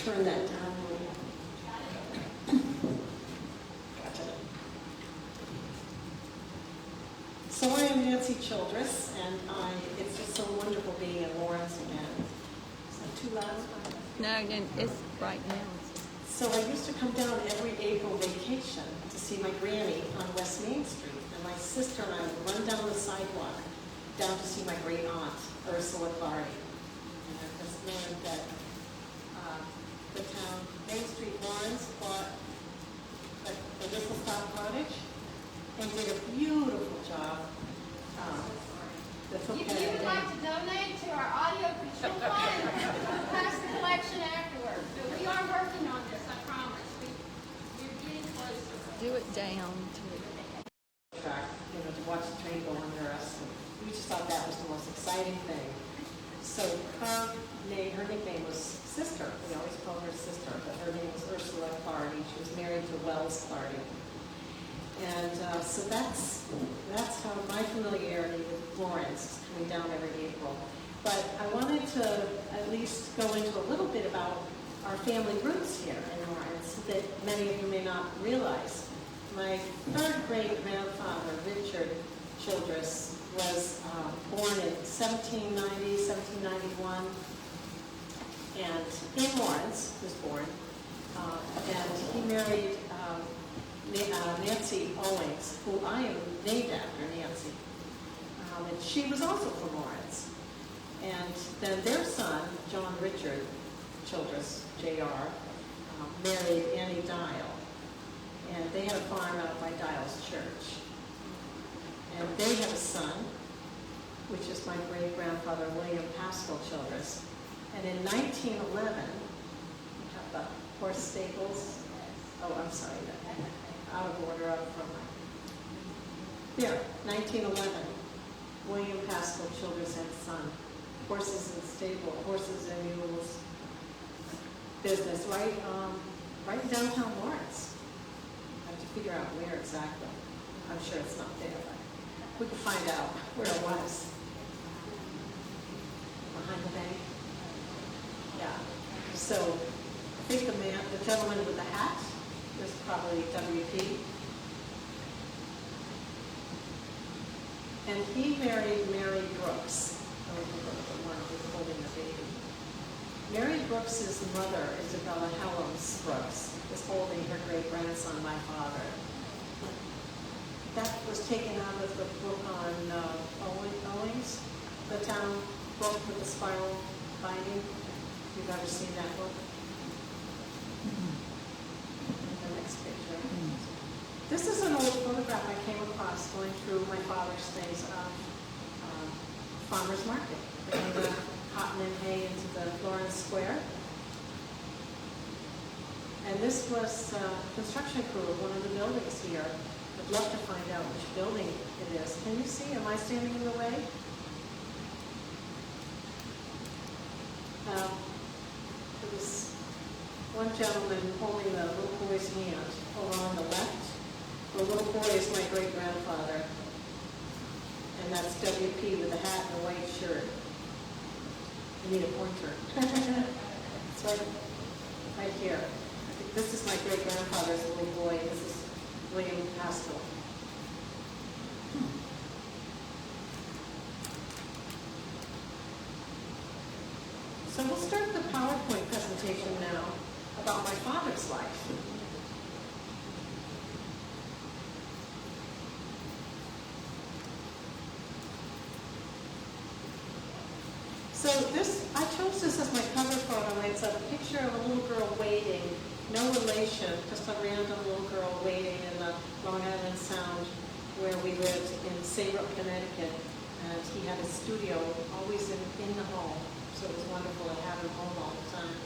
turn that down. Gotcha. So I am Nancy Childress, and it's just so wonderful being in Lawrence again. Is that too loud? No, it's right now. So I used to come down every April vacation to see my granny on West Main Street, and my sister and I would run down the sidewalk down to see my great aunt, Ursula Clardy. And I just learned that the town, Main Street, Lawrence, bought the Whistle Stop Cottage and did a beautiful job. If you would like to donate to our audio control fund, pass the collection afterwards. But we are working on this, I promise. We're getting closer. Do it down to Track, to watch the train go under us. And we just thought that was the most exciting thing. So her nickname was Sister. We always called her Sister, but her name was Ursula Clardy. She was married to Wells Clardy. And so that's how my familiarity with Lawrence is coming down every April. But I wanted to at least go into a little bit about our family roots here in Lawrence that many of you may not realize. My third great-grandfather, Richard Childress, was born in 1790, 1791, and in Lawrence was born, and he married Nancy Owings, who I am named after, Nancy. And she was also from Lawrence. And then their son, John Richard Childress, Jr., married Annie Dial. And they had a farm out by Dial's Church. And they have a son, which is my great-grandfather, William Pascal Childress. And in 1911, we have the horse stables. Oh, I'm sorry. Out of order up from here, 1911, William Pascal Childress and son, horses and stable, horses and mules business, right in downtown Lawrence. I have to figure out where exactly. I'm sure it's not there, but we can find out where it was. Behind the bank? Yeah. So I think the gentleman with the hat was probably W.P. And he married Mary Brooks. Oh, the one who's holding the baby. Mary Brooks's mother, Isabella Helms Brooks, is holding her great-grandson, my father. That was taken out of the book on Owings, the town book with the spiral binding. If you've ever seen that book. Picture. This is an old photograph I came across going through my father's things of farmer's market, bringing the cotton and hay into the Lawrence Square. And this was construction crew of one of the buildings here. I'd love to find out which building it is. Can you see? Am I standing in the way? It was one gentleman holding the little boy's hand over on the left. The little boy is my great-grandfather. And that's W.P. with a hat and a white shirt. I need a pointer. It's right here. I think this is my great-grandfather's little boy. This is William Pascal. So we'll start the PowerPoint presentation now about my father's life. So I chose this as my cover photo. It's a picture of a little girl waiting, no relation, just a random little girl waiting in the Long Island Sound where we lived in Saybrook, Connecticut. And he had a studio always in the home. So it was wonderful to have him home all the time.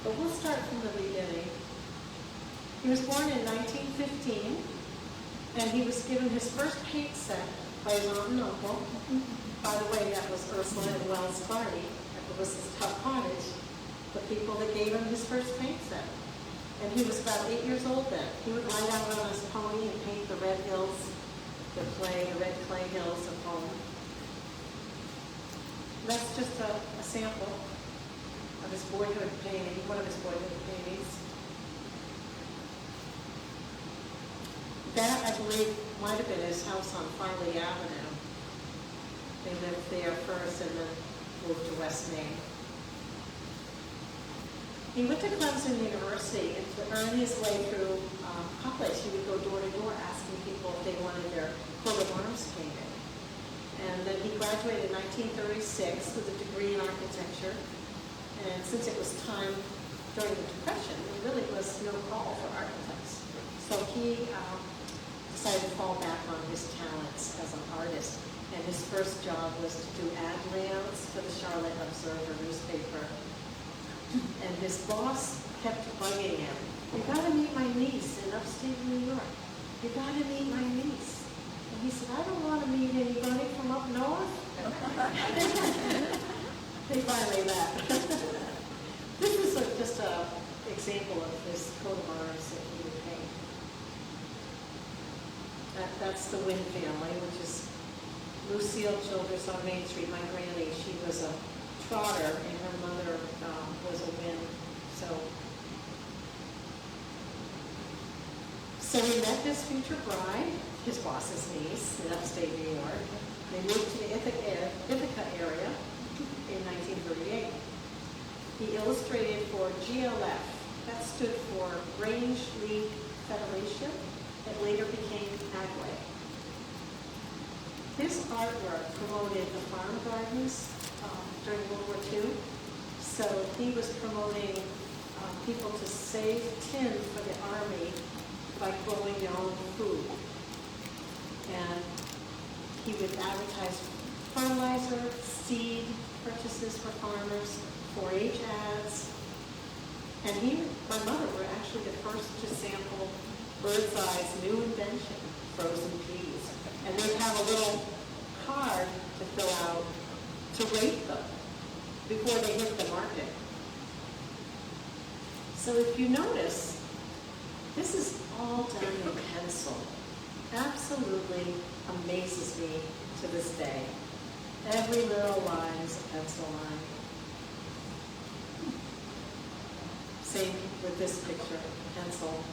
But we'll start from the beginning. He was born in 1915, and he was given his first paint set by his aunt and uncle. By the way, that was Ursula and Wells Clardy at the Whistle Stop Cottage, the people that gave him his first paint set. And he was about 8 years old then. He would ride out on his pony and paint the red hills, the red clay hills of home. That's just a sample. of his boyhood painting, one of his boyhood paintings. That, I believe, might have been his house on Farley Avenue. They lived there first and then moved to West Main. He went to Clemson University, and to earn his way through college, he would go door to door asking people if they wanted their coat of arms painted. And then he graduated in 1936 with a degree in architecture. And since it was time during the Depression, there really was no call for architects. So he decided to fall back on his talents as an artist. And his first job was to do ad layouts for the Charlotte Observer newspaper. And his boss kept bugging him. You gotta meet my niece in upstate New York. You gotta meet my niece. And he said, I don't want to meet anybody from up north. They finally left. This is just an example of his coat of arms that he would paint. That's the Wynn family, which is Lucille Childress on Main Street. My granny, she was a Trotter, and her mother was a Wynn. So he met his future bride, his boss's niece, in upstate New York. They moved to the Ithaca area in 1938. He illustrated for GLF. That stood for Grange League Federation. That later became Agway. His artwork promoted the farm gardens during World War II. So he was promoting people to save tin for the Army by growing their own food. And he would advertise fertilizer, seed purchases for farmers, 4-H ads. And my mother were actually the first to sample Birdseye's new invention, frozen peas. And they'd have a little card to fill out to rate them before they hit the market. So if you notice, this is all done in pencil. Absolutely amazes me to this day. Every little line is a pencil line. Same with this picture, pencil.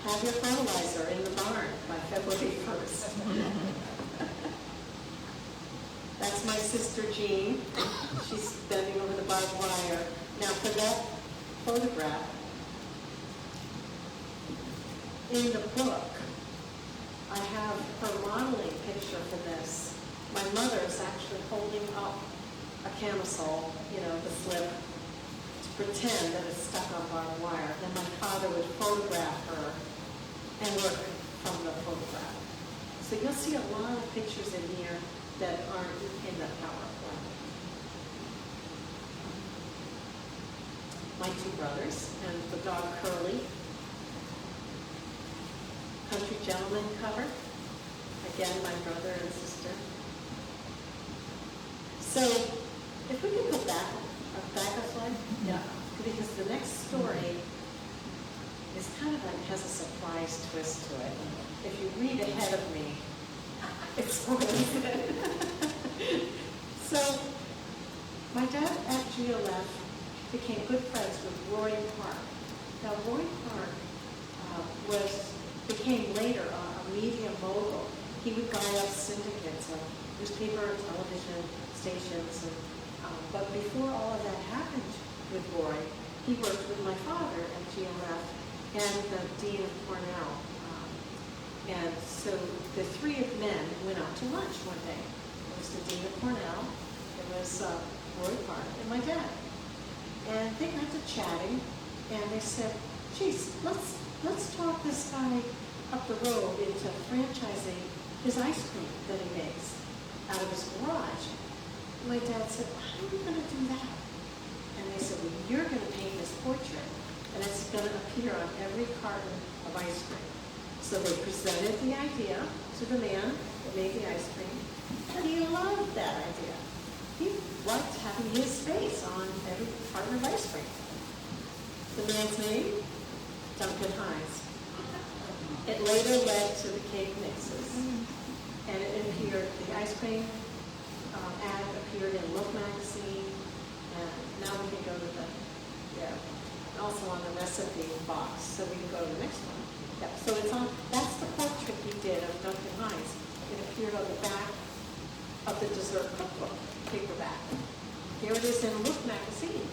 Have your fertilizer in the barn by February 1st. That's my sister Jean. She's bending over the barbed wire. Now for that photograph, in the book, I have her modeling picture for this. My mother is actually holding up a camisole, the slip, to pretend that it's stuck on barbed wire. Then my father would photograph her and work from the photograph. So you'll see a lot of pictures in here that aren't in the PowerPoint. My two brothers and the dog Curly. Country Gentleman cover. Again, my brother and sister. So, if we could go back a slide. Yeah. Because the next story is kind of has a surprise twist to it. If you read ahead of me, it's really good. So, my dad at GLF became good friends with Roy Park. Now, Roy Park became later a media mogul. He would guide up syndicates of newspaper and television stations. But before all of that happened with Roy, he worked with my father at GLF and the Dean of Cornell. And so the three of men went out to lunch one day. It was the Dean of Cornell, it was Roy Park, and my dad. And they got to chatting, and they said, geez, let's talk this guy up the road into franchising his ice cream that he makes out of his garage. My dad said, how are we going to do that? And they said, well, you're going to paint this portrait, and it's going to appear on every carton of ice cream. So they presented the idea to the man that made the ice cream, and he loved that idea. He liked having his face on every carton of ice cream. The man's name? Duncan Hines. It later led to the cake mixes. And it appeared, the ice cream ad appeared in Look magazine And now we can go to the, yeah, also on the recipe box, so we can go to the next one. Yeah, so it's on, that's the portrait he did of Duncan Hines. It appeared on the back of the dessert cookbook, paperback. Here it is in Look magazine.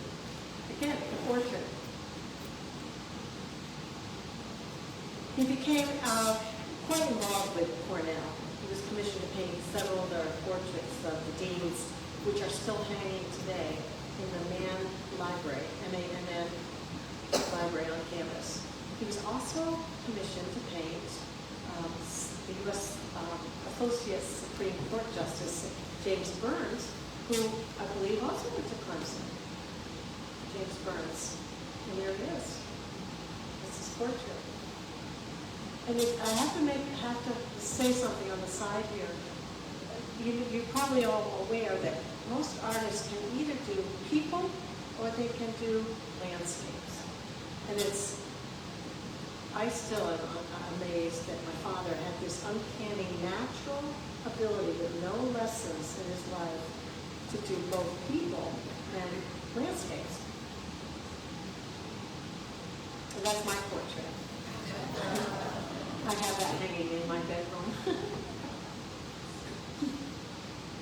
Again, the portrait. He became quite involved with Cornell. He was commissioned to paint several of their portraits of the deans, which are still hanging today in the Mann Library, M-A-N-N Library on campus. He was also commissioned to paint the U.S. Associate Supreme Court Justice James Burns, who I believe also went to Clemson. James Burns. And there it is. This is portrait. And I have to say something on the side here. You're probably all aware that most artists can either do people or they can do landscapes. And I still am amazed that my father had this uncanny natural ability with no lessons in his life to do both people and landscapes. And that's my portrait. I have that hanging in my bedroom.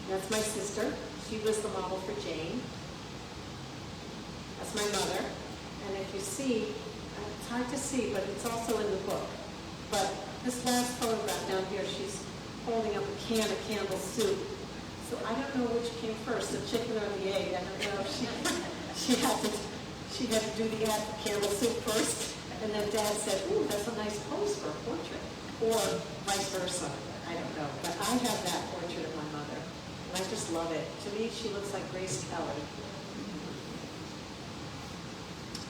That's my sister. She was the model for Jane. That's my mother. And if you see, it's hard to see, but it's also in the book. But this last photograph down here, she's holding up a can of Campbell's soup. So I don't know which came first, the chicken or the egg. I don't know if she had to do the ad for Campbell's soup first. And then Dad said, ooh, that's a nice pose for a portrait. Or vice versa. I don't know. But I have that portrait of my mother. And I just love it. To me, she looks like Grace Kelly.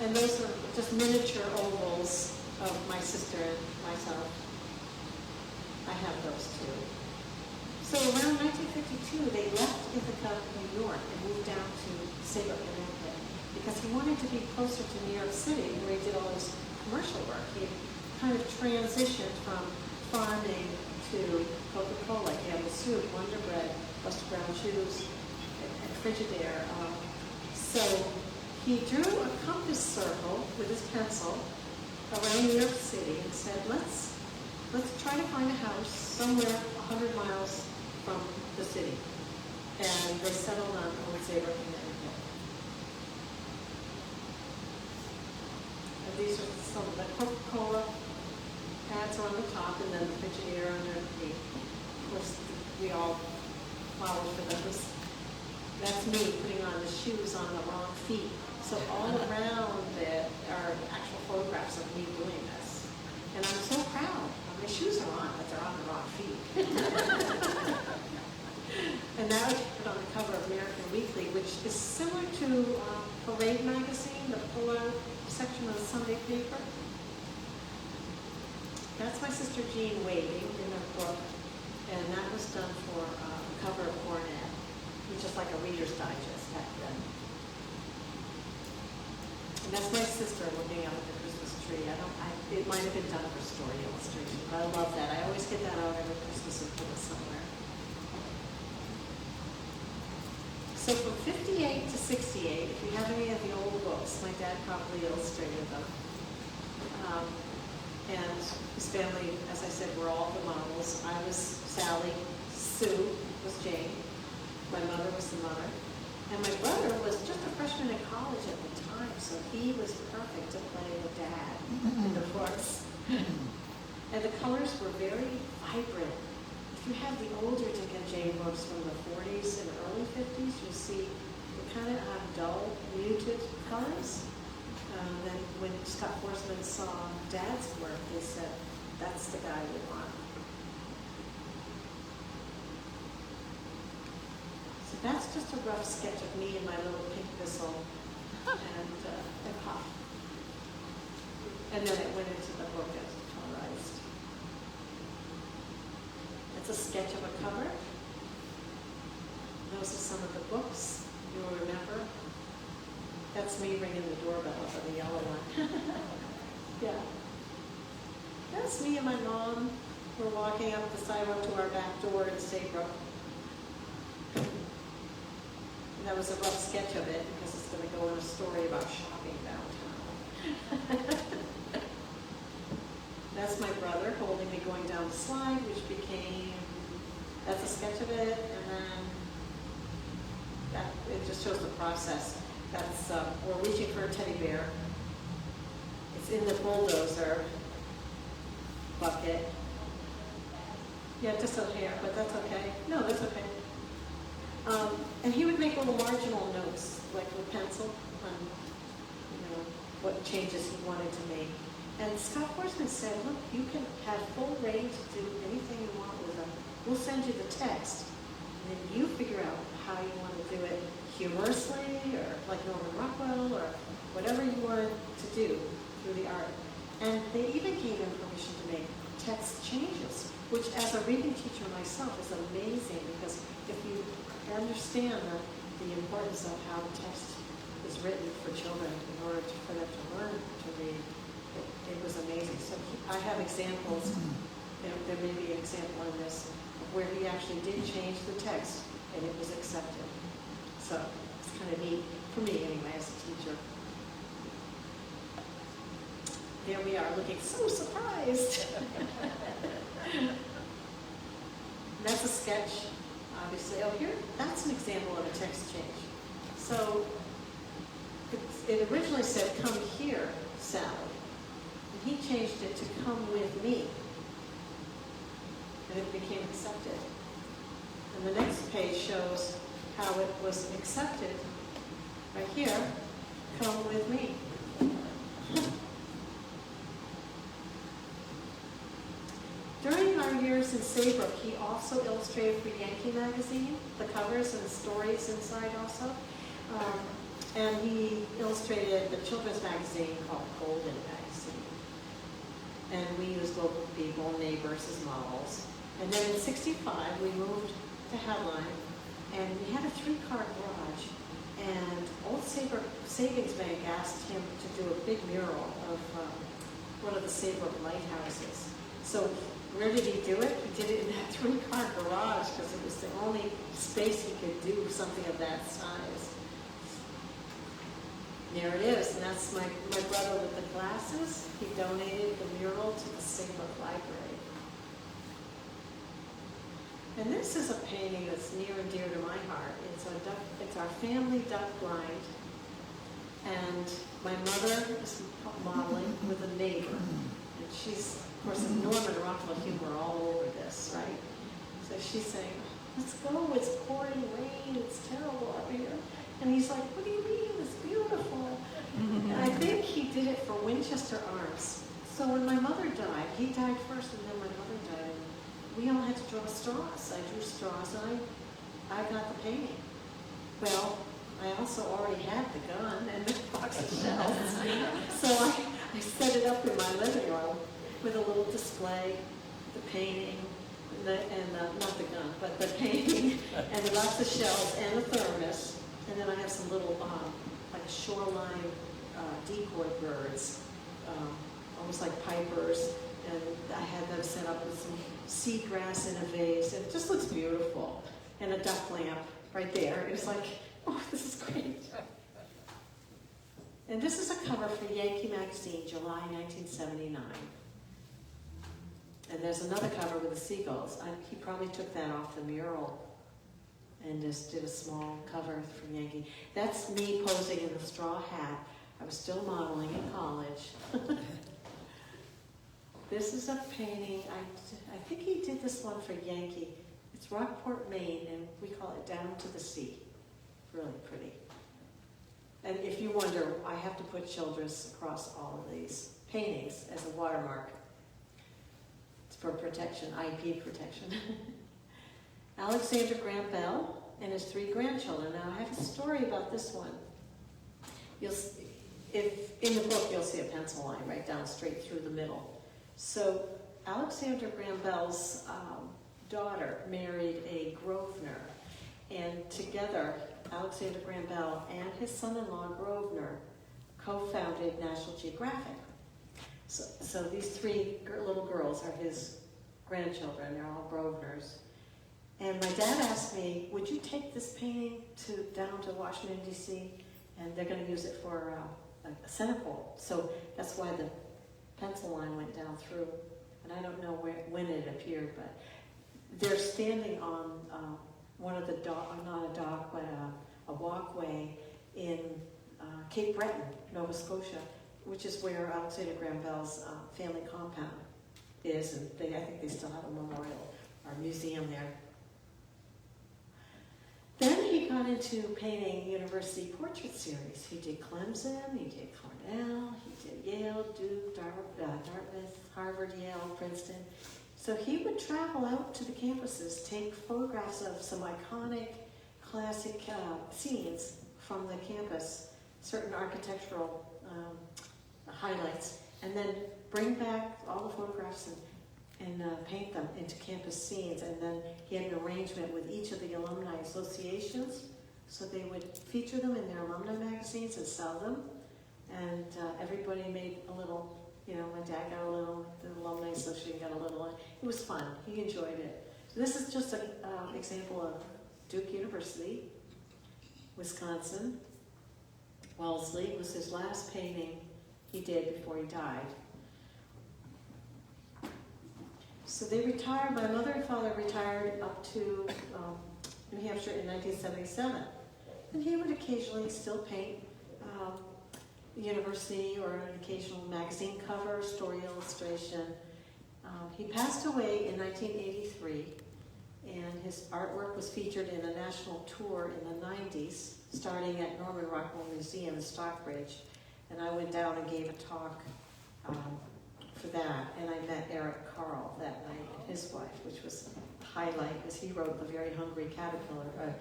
And those are just miniature ovals of my sister and myself. I have those too. So around 1952, they left Ithaca, New York, and moved down to Saybrook, Connecticut, because he wanted to be closer to New York City, where he did all his commercial work. He kind of transitioned from farming to Coca-Cola, Campbell Soup, Wonder Bread, Buster Brown Shoes, and Frigidaire. So he drew a compass circle with his pencil around New York City and said, let's try to find a house somewhere 100 miles from the city. And they settled on Old Saybrook, Connecticut. And these are some of the Coca-Cola ads are on the top, and then the Frigidaire underneath. Of course, we all followed for those. That's me putting on the shoes on the wrong feet. So all around it are actual photographs of me doing this. And I'm so proud. My shoes are on, but they're on the wrong feet. And that was put on the cover of American Weekly, which is similar to Parade magazine, the pullout section of the Sunday paper. That's my sister Jean waving in her book, and that was done for a cover of Cornet, which is like a Reader's Digest back then. And that's my sister looking out at the Christmas tree. It might have been done for story illustration, but I love that. I always get that out every Christmas and put it somewhere. So from 58 to 68, if you have any of the old books, my dad probably illustrated them. And his family, as I said, were all the models. I was Sally, Sue was Jane, my mother was the mother, and my brother was just a freshman in college at the time, so he was perfect to play the dad in the books. And the colors were very vibrant. If you have the older Dick and Jane books from the 40s and early 50s, you'll see they kind of have dull, muted colors. Then when Scott Forsman saw Dad's work, they said, that's the guy we want. So that's just a rough sketch of me and my little pink whistle and pop. And then it went into the book as colorized. It's a sketch of a cover. Those are some of the books you'll remember. That's me ringing the doorbell for the yellow one. Yeah. That's me and my mom. We're walking up the sidewalk to our back door in Saybrook. that was a rough sketch of it because it's going to go in a story about shopping downtown. That's my brother holding me going down the slide, which became, that's a sketch of it, and then that, it just shows the process. That's, we're reaching for a teddy bear. It's in the bulldozer bucket. Yeah, just a hair, but that's okay. No, that's okay. And he would make little marginal notes, like with pencil, on what changes he wanted to make. And Scott Horseman said, look, you can have full reign to do anything you want with them. We'll send you the text, and then you figure out how you want to do it humorously, or like Norman Rockwell, or whatever you wanted to do through the art. And they even gave him permission to make text changes, which as a reading teacher myself is amazing, because if you understand the importance of how text is written for children in order for them to learn to read, it was amazing. So I have examples, there may be an example in this, of where he actually did change the text and it was accepted. So it's kind of neat, for me anyway, as a teacher. There we are, looking so surprised. That's a sketch, obviously. Oh, here, that's an example of a text change. So it originally said, come here, Sally. And he changed it to come with me. And it became accepted. And the next page shows how it was accepted. Right here, come with me. During our years in Saybrook, he also illustrated for Yankee magazine, the covers and the stories inside also. And he illustrated the children's magazine called Golden Magazine. And we used local people, neighbors as models. And then in '65, we moved to Headline, and we had a 3-car garage. And Old Saybrook Savings Bank asked him to do a big mural of one of the Saybrook lighthouses. So where did he do it? He did it in that 3-car garage because it was the only space he could do something of that size. There it is, and that's my brother with the glasses. He donated the mural to the Saybrook Library. And this is a painting that's near and dear to my heart. It's our family duck blind. And my mother is modeling with a neighbor. And she's, of course, Norman Rockwell humor all over this, right? So she's saying, let's go, it's pouring rain, it's terrible out here. And he's like, what do you mean, it's beautiful? And I think he did it for Winchester Arms. So when my mother died, he died first and then my mother died. We all had to draw straws. I drew straws and I got the painting. Well, I also already had the gun and the box of shells. So I set it up in my living room with a little display, the painting, not the gun, but the painting, and the box of shells and the thermos. And then I have some little, like shoreline decoy birds, almost like pipers. And I had them set up with some seagrass in a vase. And it just looks beautiful. And a duck lamp right there. It was like, oh, this is great. And this is a cover for Yankee magazine, July 1979. And there's another cover with the seagulls. He probably took that off the mural and just did a small cover from Yankee. That's me posing in the straw hat. I was still modeling in college. This is a painting, I think he did this one for Yankee. It's Rockport, Maine, and we call it Down to the Sea. Really pretty. And if you wonder, I have to put Childress across all of these paintings as a watermark. It's for protection, IP protection. Alexander Graham Bell and his 3 grandchildren. Now I have a story about this one. If in the book you'll see a pencil line right down straight through the middle. So Alexander Graham Bell's daughter married a Grosvenor, and together Alexander Graham Bell and his son-in-law Grosvenor co-founded National Geographic. So these 3 little girls are his grandchildren. They're all Grosvenors. And my dad asked me, would you take this painting down to Washington, D.C., and they're going to use it for a centerfold. So that's why the pencil line went down through. And I don't know when it appeared, but they're standing on one of the not a dock, but a walkway in Cape Breton, Nova Scotia, which is where Alexander Graham Bell's family compound is, and I think they still have a memorial or museum there. Then he got into painting university portrait series. He did Clemson, he did Cornell, he did Yale, Duke, Dartmouth, Harvard, Yale, Princeton. So he would travel out to the campuses, take photographs of some iconic, classic scenes from the campus, certain architectural highlights, and then bring back all the photographs and paint them into campus scenes. And then he had an arrangement with each of the alumni associations, so they would feature them in their alumni magazines and sell them. And everybody made a little, my dad got a little, the alumni association got a little. It was fun. He enjoyed it. So this is just an example of Duke University, Wisconsin. Wellesley was his last painting he did before he died. So they retired, my mother and father retired up to New Hampshire in 1977. And he would occasionally still paint the university or an occasional magazine cover, story illustration. He passed away in 1983, and his artwork was featured in a national tour in the 90s, starting at Norman Rockwell Museum in Stockbridge. And I went down and gave a talk for that, and I met Eric Carl that night and his wife, which was a highlight, because he wrote The Very Hungry Caterpillar,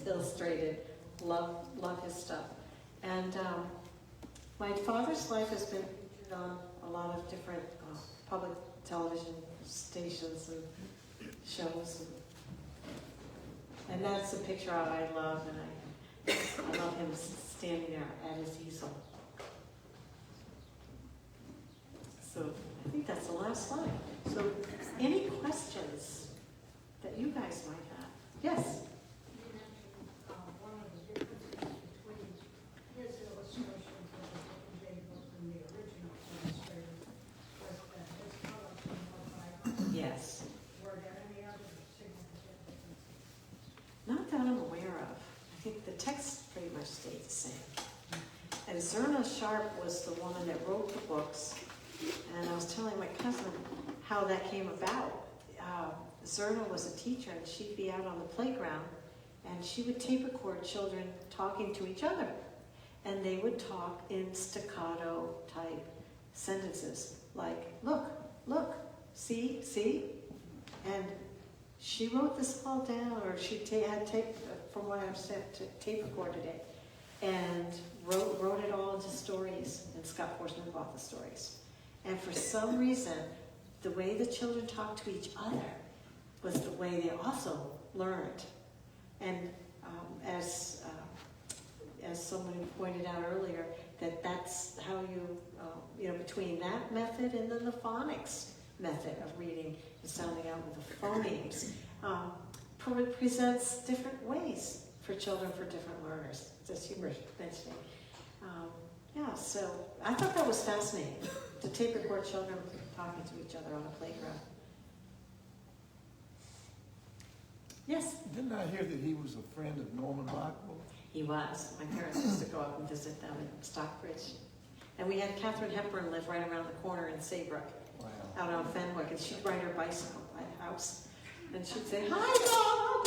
illustrated, love his stuff. And my father's life has been featured on a lot of different public television stations and shows. And that's a picture I love, and I love him standing there at his easel. So I think that's the last slide. So any questions that you guys might have? Yes? You mentioned one of the differences between his illustrations of the Jane book and the original illustrator was that his colors were more vibrant. Yes. Were there any other significant differences? Not that I'm aware of. I think the text pretty much stayed the same. And Zerna Sharp was the woman that wrote the books. And I was telling my cousin how that came about. Zerna was a teacher, and she'd be out on the playground, and she would tape record children talking to each other. And they would talk in staccato type sentences, like, look, look, see, see? And she wrote this all down, or she had tape, from what I've said, tape recorded it, and wrote it all into stories, and Scott Forsman bought the stories. And for some reason, the way the children talked to each other was the way they also learned. And as someone pointed out earlier, that's how you, between that method and then the phonics method of reading and sounding out with the phonemes, presents different ways for children, for different learners, as you were mentioning. Yeah, so I thought that was fascinating, to tape record children talking to each other on a playground. Yes? Didn't I hear that he was a friend of Norman Rockwell? He was. My parents used to go up and visit them in Stockbridge. And we had Katharine Hepburn live right around the corner in Saybrook, Wow. out on Fenwick, and she'd ride her bicycle by the house. And she'd say, "Hi, Mom!"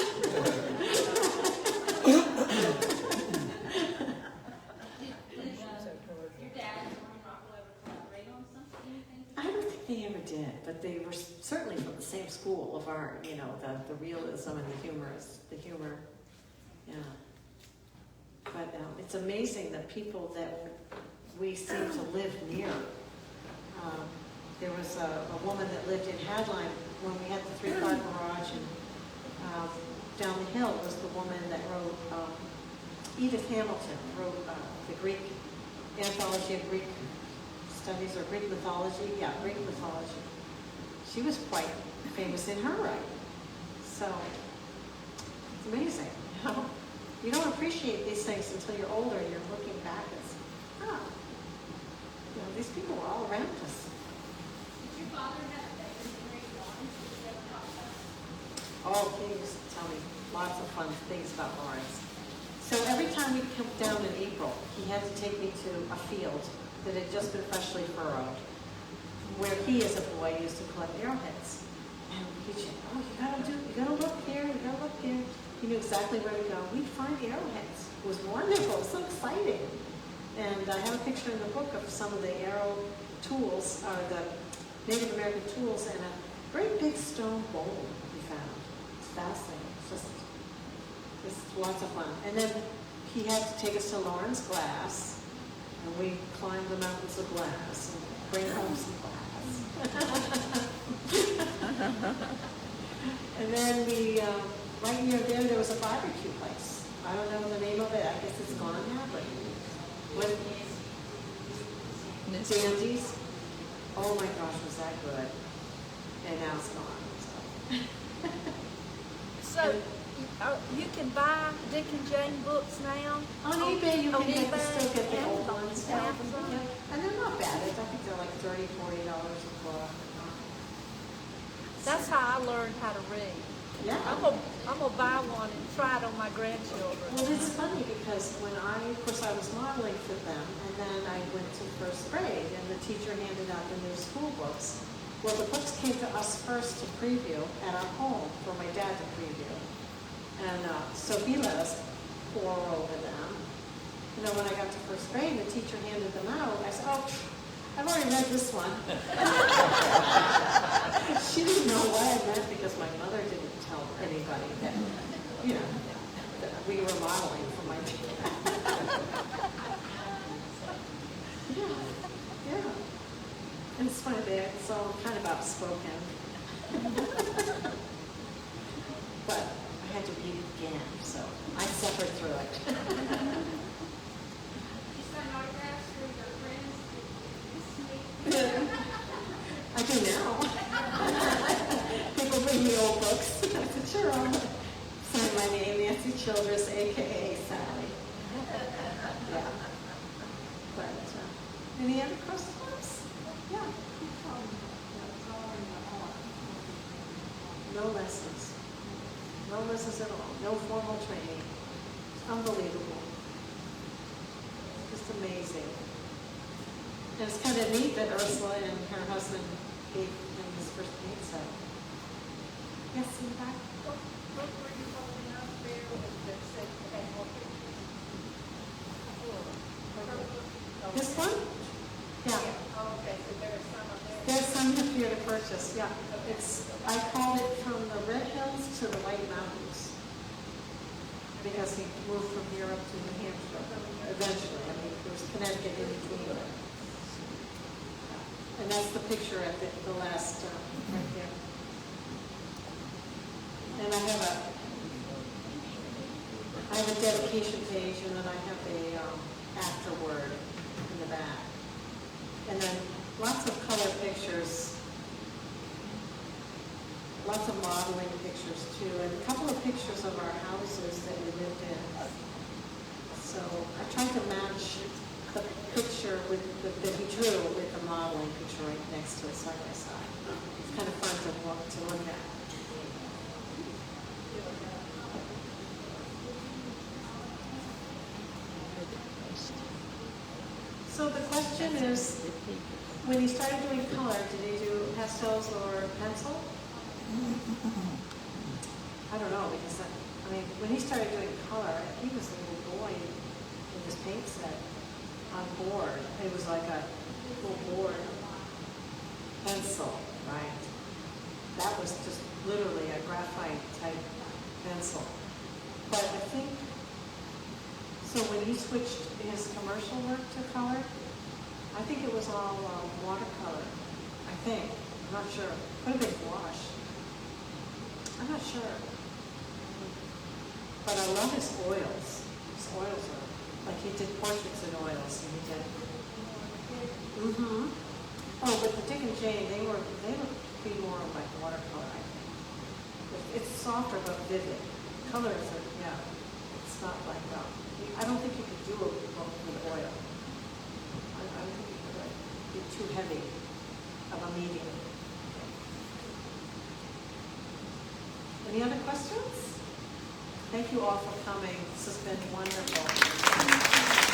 Your dad and Norman Rockwell ever collaborate on something, anything? I don't think they ever did, but they were certainly from the same school of art, the realism and the humor, yeah. But it's amazing the people that we seem to live near. There was a woman that lived in Hadline when we had the 3-car garage, and down the hill was the woman that wrote, Edith Hamilton wrote the Greek anthology of Greek studies, or Greek mythology. Yeah, Greek mythology. She was quite famous in her right. So It's amazing, you know? You don't appreciate these things until you're older and you're looking back and say, oh, you know, these people were all around us. Did your father have a baby married Lawrence? Did you ever talk about it? Oh, he used to tell me lots of fun things about Lawrence. So every time we'd come down in April, he had to take me to a field that had just been freshly furrowed, where he, as a boy, used to collect arrowheads. And he'd say, oh, you gotta look here, you gotta look here. He knew exactly where to go. We'd find arrowheads. It was wonderful, it was so exciting. And I have a picture in the book of some of the arrow tools, or the Native American tools, and a great big stone bowl we found. It's fascinating. It's lots of fun. And then he had to take us to Lawrence Glass, and we climbed the mountains of glass and bring home some glass. And then we, right near there was a barbecue place. I don't know the name of it. I guess it's gone now, but what? Dandy's. Oh my gosh, was that good? And now it's gone. So, you can buy Dick and Jane books now? On eBay, you on can still get the old Amazon, ones. Amazon. And they're not bad. I think they're like $30, $40 a book. That's how I learned how to read. Yeah. I'm gonna buy one and try it on my grandchildren. Well, it's funny because when I was modeling for them, and then I went to first grade, and the teacher handed out the new school books. Well, the books came to us first to preview at our home for my dad to preview. And so he let us pour over them. You know, when I got to first grade, the teacher handed them out. I said, oh, I've already read this one. She didn't know what I meant because my mother didn't tell anybody that, you know, that we were modeling for my dad. Yeah. And it's funny, it's all kind of outspoken. But I had to read it again, so I suffered through it. You sign autographs for your friends? I do now. People bring me old books. I said, sure, I'll sign my name, Nancy Childress, a.k.a. Sally. Yeah. But, any other questions? Yeah. No lessons. No lessons at all. No formal training. It's unbelievable. Just amazing. And it's kind of neat that Ursula and her husband gave him his first paint set. Yes, in the back? What were you holding up there that said you had more pictures? This one? Yeah. Oh, okay, so there's some of there. There's some here to purchase, yeah. I called it From the Red Hills to the White Mountains. Because he moved from here up to New Hampshire eventually. I mean, there was Connecticut in between. And that's the picture at the last, right there. And I have a dedication page, and then I have a afterword in the back. And then lots of color pictures, lots of modeling pictures too, and a couple of pictures of our houses that we lived in. So I tried to match the picture that he drew with the modeling picture right next to it, side by side. It's kind of fun to look at. So the question is, when he started doing color, did he do pastels or pencil? I don't know, because when he started doing color, he was a little boy in his paint set on board. It was like a little board pencil, right? That was just literally a graphite type pencil. But I think, so when he switched his commercial work to color, I think it was all watercolor, I think. I'm not sure. Could have been gouache. I'm not sure. But I love his oils. His oils are, like he did portraits in oils, and he did. Oh, but the Dick and Jane, they would be more like watercolor, I think. It's softer but vivid colors are, yeah, it's not like, I don't think you could do a book with oil. I don't think you could, like, be too heavy of a medium. Any other questions? Thank you all for coming. This has been wonderful.